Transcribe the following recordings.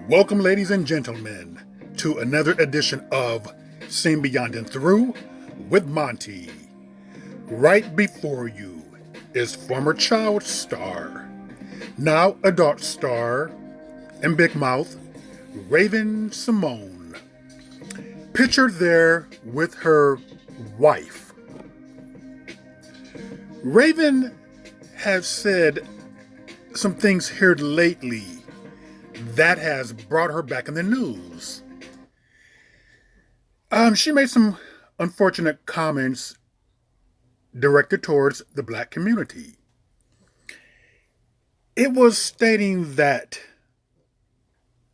Welcome, ladies and gentlemen, to another edition of Seen Beyond and Through with Monty. Right before you is former child star, now adult star, and big mouth, Raven-Symoné. Pictured there with her wife. Raven has said some things here lately that has brought her back in the news. She made some unfortunate comments directed towards the black community. It was stating that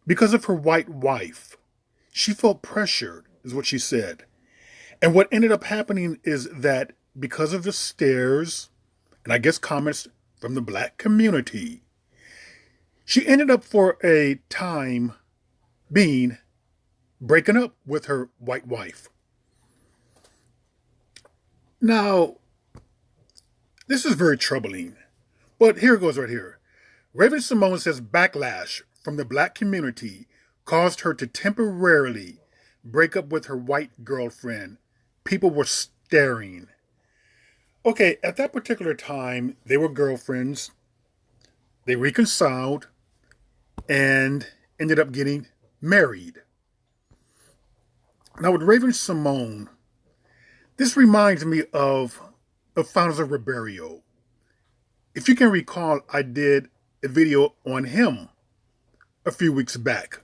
because of her white wife, she felt pressured, is what she said. And what ended up happening is that because of the stares, and I guess comments from the black community, she ended up for a time being breaking up with her white wife. Now, this is very troubling, but here it goes right here. Raven-Symoné says backlash from the black community caused her to temporarily break up with her white girlfriend. People were staring. Okay, at that particular time, they were girlfriends. They reconciled and ended up getting married. Now with Raven-Symoné, this reminds me of Alfonso Ribeiro. If you can recall, I did a video on him a few weeks back,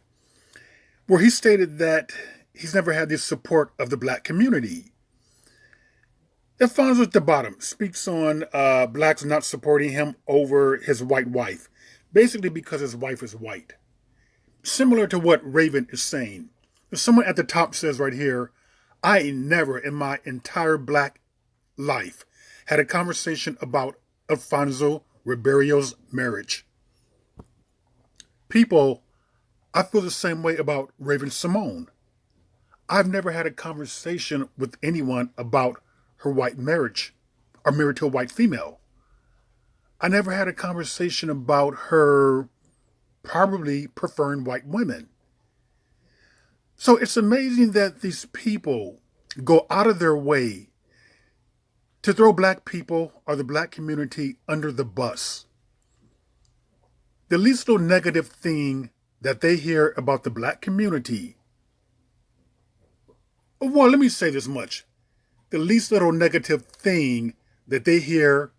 where he stated that he's never had the support of the black community. Alfonso at the bottom speaks on blacks not supporting him over his white wife, basically because his wife is white. Similar to what Raven is saying. Someone at the top says right here, I never in my entire black life had a conversation about Alfonso Ribeiro's marriage. People, I feel the same way about Raven-Symoné. I've never had a conversation with anyone about her white marriage or married to a white female. I never had a conversation about her probably preferring white women. So it's amazing that these people go out of their way to throw black people or the black community under the bus. The least little negative thing that they hear about the black community, well, let me say this much. The least little negative thing that they hear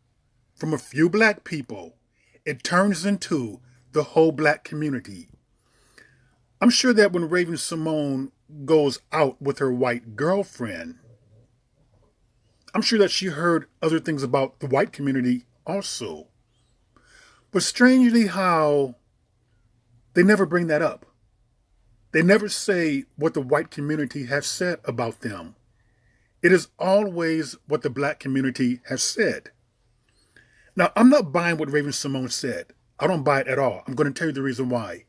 from a few black people, it turns into the whole black community. I'm sure that when Raven-Symoné goes out with her white girlfriend, I'm sure that she heard other things about the white community also. But strangely how they never bring that up. They never say what the white community has said about them. It is always what the black community has said. Now, I'm not buying what Raven-Symoné said. I don't buy it at all. I'm going to tell you the reason why.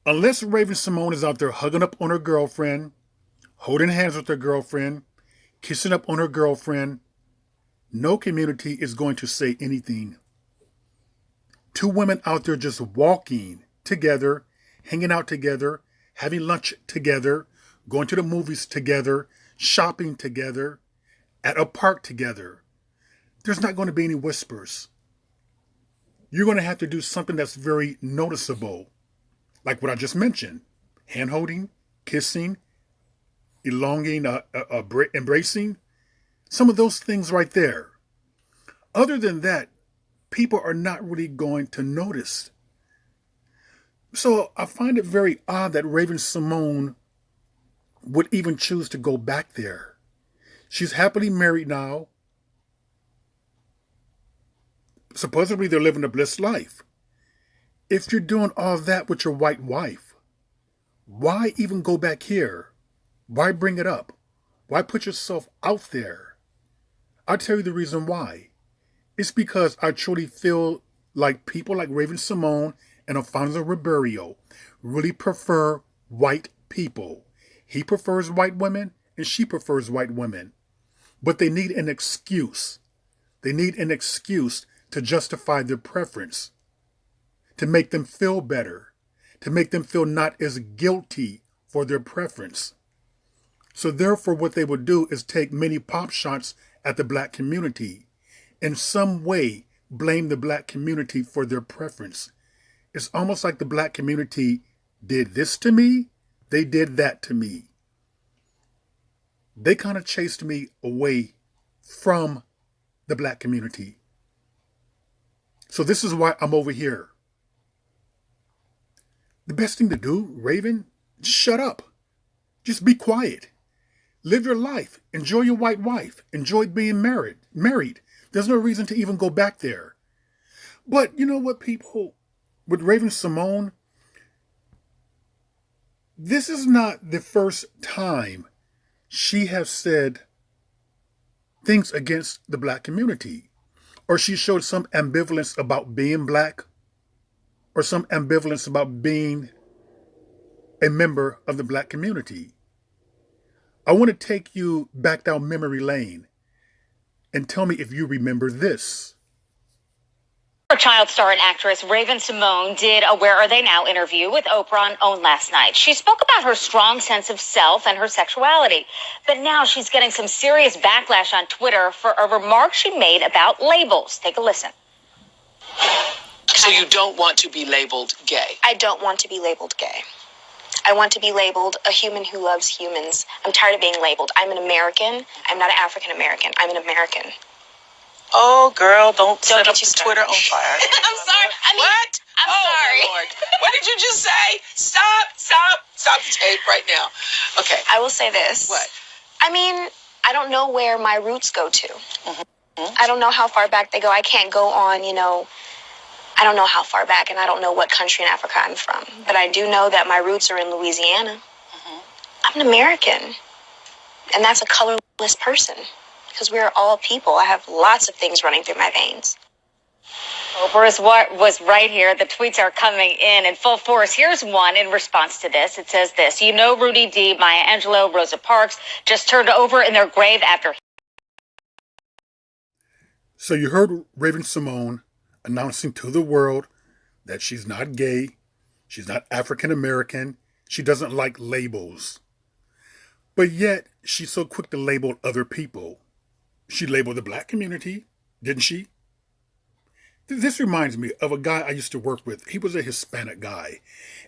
Unless Raven-Symoné is out there hugging up on her girlfriend, holding hands with her girlfriend, kissing up on her girlfriend, no community is going to say anything. Two women out there just walking together, hanging out together, having lunch together, going to the movies together, shopping together, at a park together. There's not going to be any whispers. You're going to have to do something that's very noticeable. Like what I just mentioned, hand-holding, kissing, elongating, embracing, some of those things right there. Other than that, people are not really going to notice. So I find it very odd that Raven-Symoné would even choose to go back there. She's happily married now. Supposedly they're living a blissed life. If you're doing all that with your white wife, why even go back here? Why bring it up? Why put yourself out there? I'll tell you the reason why. It's because I truly feel like people like Raven-Symoné and Alfonso Ribeiro really prefer white people. He prefers white women and she prefers white women. But they need an excuse. They need an excuse to justify their preference, to make them feel better. to make them feel not as guilty for their preference. So therefore, what they would do is take many pop shots at the black community, in some way blame the black community for their preference. It's almost like the black community did this to me, they did that to me. They kind of chased me away from the black community. So this is why I'm over here. The best thing to do, Raven, just shut up. Just be quiet. Live your life. Enjoy your white wife. Enjoy being married. There's no reason to even go back there. But you know what, people? With Raven-Symoné, this is not the first time she has said things against the black community, or she showed some ambivalence about being black, or some ambivalence about being a member of the black community. I want to take you back down memory lane and tell me if you remember this. Child star and actress Raven-Symoné did a Where Are They Now interview with Oprah on OWN last night. She spoke about her strong sense of self and her sexuality. But now she's getting some serious backlash on Twitter for a remark she made about labels. Take a listen. So you don't want to be labeled gay? I don't want to be labeled gay. I want to be labeled a human who loves humans. I'm tired of being labeled. I'm an American. I'm not an African American. I'm an American. Oh, girl, don't set up Twitter on fire. I'm sorry. What? I'm sorry. sorry. Lord. What did you just say? Stop the tape right now. Okay. I will say this. What? I mean, I don't know where my roots go to. Mm-hmm. I don't know how far back they go. I can't go on, I don't know how far back, and I don't know what country in Africa I'm from. But I do know that my roots are in Louisiana. Mm-hmm. I'm an American. And that's a colorless person. Because we are all people. I have lots of things running through my veins. Oprah was right here. The tweets are coming in full force. Here's one in response to this. It says this: Rudy D, Maya Angelou, Rosa Parks just turned over in their grave after. So you heard Raven-Symoné announcing to the world that she's not gay, she's not African American, she doesn't like labels. But yet, she's so quick to label other people. She labeled the black community, didn't she? This reminds me of a guy I used to work with. He was a Hispanic guy.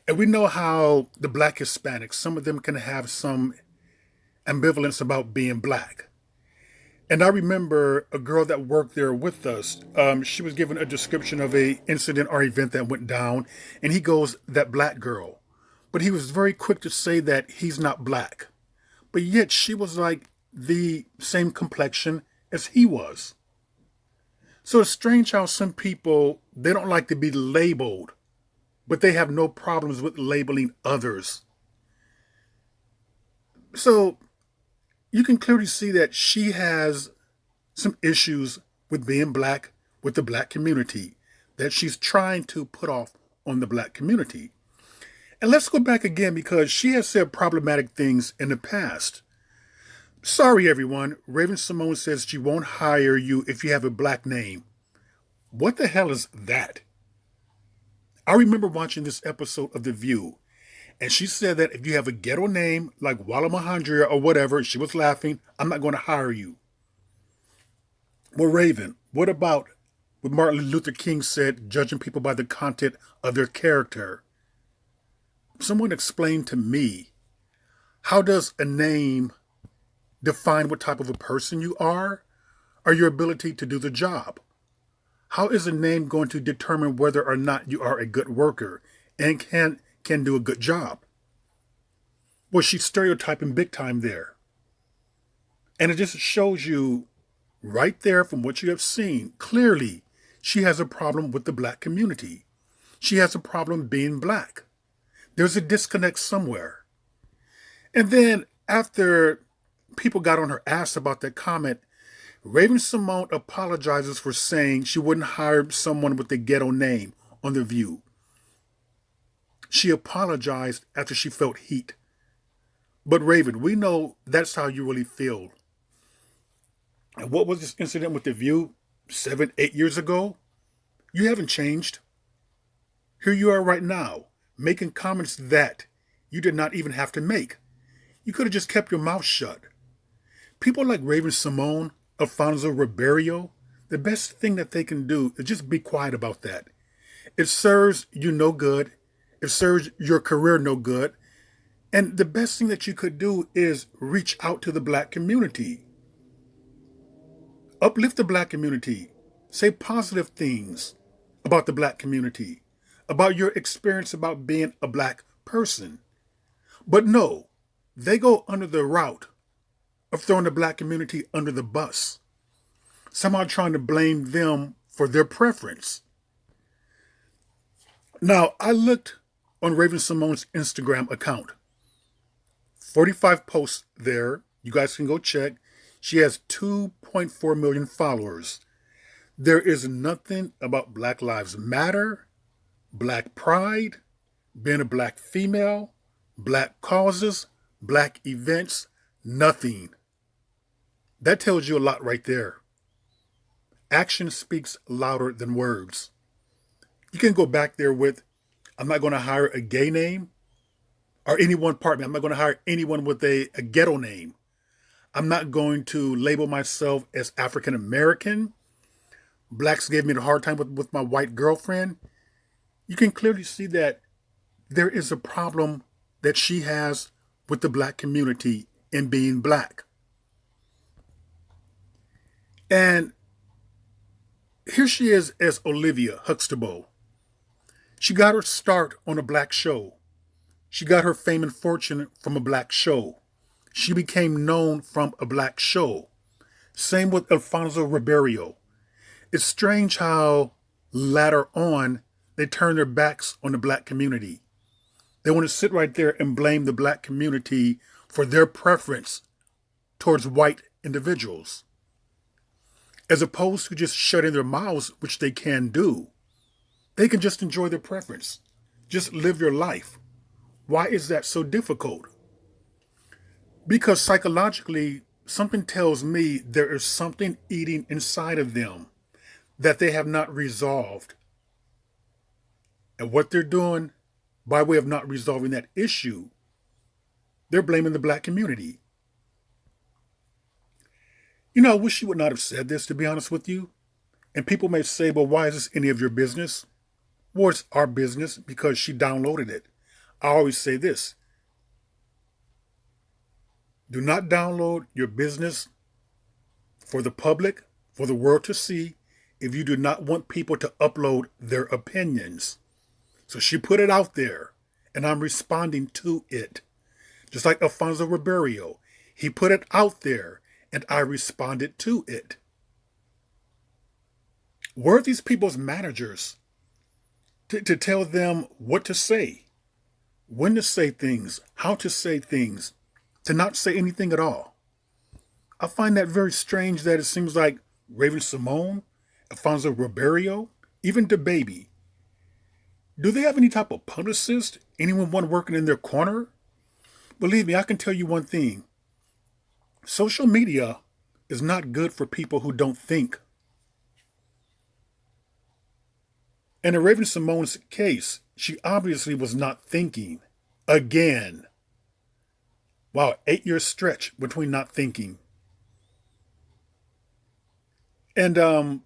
And we know how the black Hispanics, some of them can have some ambivalence about being black. And I remember a girl that worked there with us. She was given a description of a incident or event that went down. And he goes, that black girl. But he was very quick to say that he's not black. But yet she was like the same complexion as he was. So it's strange how some people, they don't like to be labeled, but they have no problems with labeling others. So you can clearly see that she has some issues with being black, with the black community, that she's trying to put off on the black community. And let's go back again, because she has said problematic things in the past. Sorry, everyone. Raven-Symoné says she won't hire you if you have a black name. What the hell is that? I remember watching this episode of The View, and she said that if you have a ghetto name like Walla Mahandria or whatever, she was laughing, I'm not going to hire you. Well, Raven, what about what Martin Luther King said, judging people by the content of their character? Someone explain to me, how does a name define what type of a person you are, or your ability to do the job? How is a name going to determine whether or not you are a good worker and can do a good job? Well, she's stereotyping big time there. And it just shows you right there from what you have seen, clearly she has a problem with the black community. She has a problem being black. There's a disconnect somewhere. And then after people got on her ass about that comment, Raven-Symoné apologizes for saying she wouldn't hire someone with a ghetto name on The View. She apologized after she felt heat. But Raven, we know that's how you really feel. And what was this incident with The View 7, 8 years ago? You haven't changed. Here you are right now, making comments that you did not even have to make. You could have just kept your mouth shut. People like Raven-Symoné, Alfonso, Ribeiro, the best thing that they can do is just be quiet about that. It serves you no good. It serves your career no good. And the best thing that you could do is reach out to the black community. Uplift the black community. Say positive things about the black community, about your experience about being a black person. But no, they go under the route of throwing the black community under the bus, somehow trying to blame them for their preference. Now, I looked on Raven-Symoné's Instagram account. 45 posts there. You guys can go check. She has 2.4 million followers. There is nothing about Black Lives Matter, Black Pride, being a black female, black causes, black events, nothing. That tells you a lot right there. Action speaks louder than words. You can go back there with, I'm not going to hire a gay name or any one part. I'm not going to hire anyone with a ghetto name. I'm not going to label myself as African American. Blacks gave me the hard time with my white girlfriend. You can clearly see that there is a problem that she has with the black community in being black. And here she is as Olivia Huxtable. She got her start on a black show. She got her fame and fortune from a black show. She became known from a black show. Same with Alfonso Ribeiro. It's strange how later on they turn their backs on the black community. They want to sit right there and blame the black community for their preference towards white individuals, as opposed to just shutting their mouths, which they can do. They can just enjoy their preference. Just live your life. Why is that so difficult? Because psychologically, something tells me there is something eating inside of them that they have not resolved. And what they're doing, by way of not resolving that issue, they're blaming the black community. You know, I wish she would not have said this, to be honest with you. And people may say, well, why is this any of your business? Well, it's our business because she downloaded it. I always say this. Do not download your business for the public, for the world to see, if you do not want people to upload their opinions. So she put it out there, and I'm responding to it. Just like Alfonso Ribeiro. He put it out there, and I responded to it. Were these people's managers to tell them what to say, when to say things, how to say things, to not say anything at all? I find that very strange that it seems like Raven-Symoné, Alfonso Ribeiro, even DaBaby, do they have any type of publicist, anyone working in their corner? Believe me, I can tell you one thing. Social media is not good for people who don't think. And in Raven-Symoné's case, she obviously was not thinking. Again. Wow, 8-year stretch between not thinking. And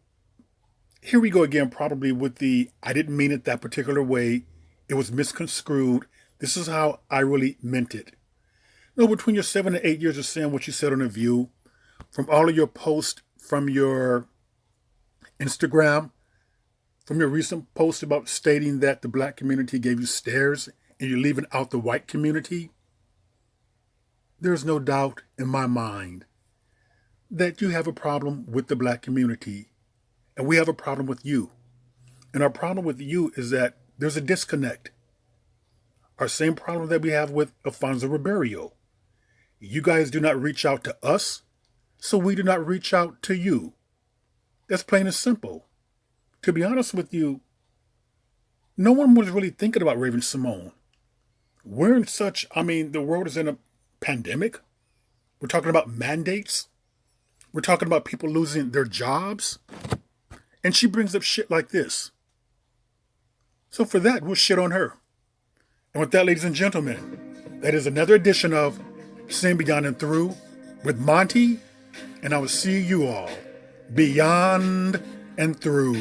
here we go again, probably with the, I didn't mean it that particular way. It was misconstrued. This is how I really meant it. No, between your 7 and 8 years of saying what you said on The View, from all of your posts, from your Instagram, from your recent post about stating that the black community gave you stares and you're leaving out the white community, there's no doubt in my mind that you have a problem with the black community. And we have a problem with you. And our problem with you is that there's a disconnect. Our same problem that we have with Alfonso Ribeiro. You guys do not reach out to us, so we do not reach out to you. That's plain and simple. To be honest with you, no one was really thinking about Raven-Symoné. We're in such, the world is in a pandemic. We're talking about mandates. We're talking about people losing their jobs. And she brings up shit like this. So for that, we'll shit on her. And with that, ladies and gentlemen, that is another edition of Sin Beyond and Through with Monty, and I will see you all beyond and through.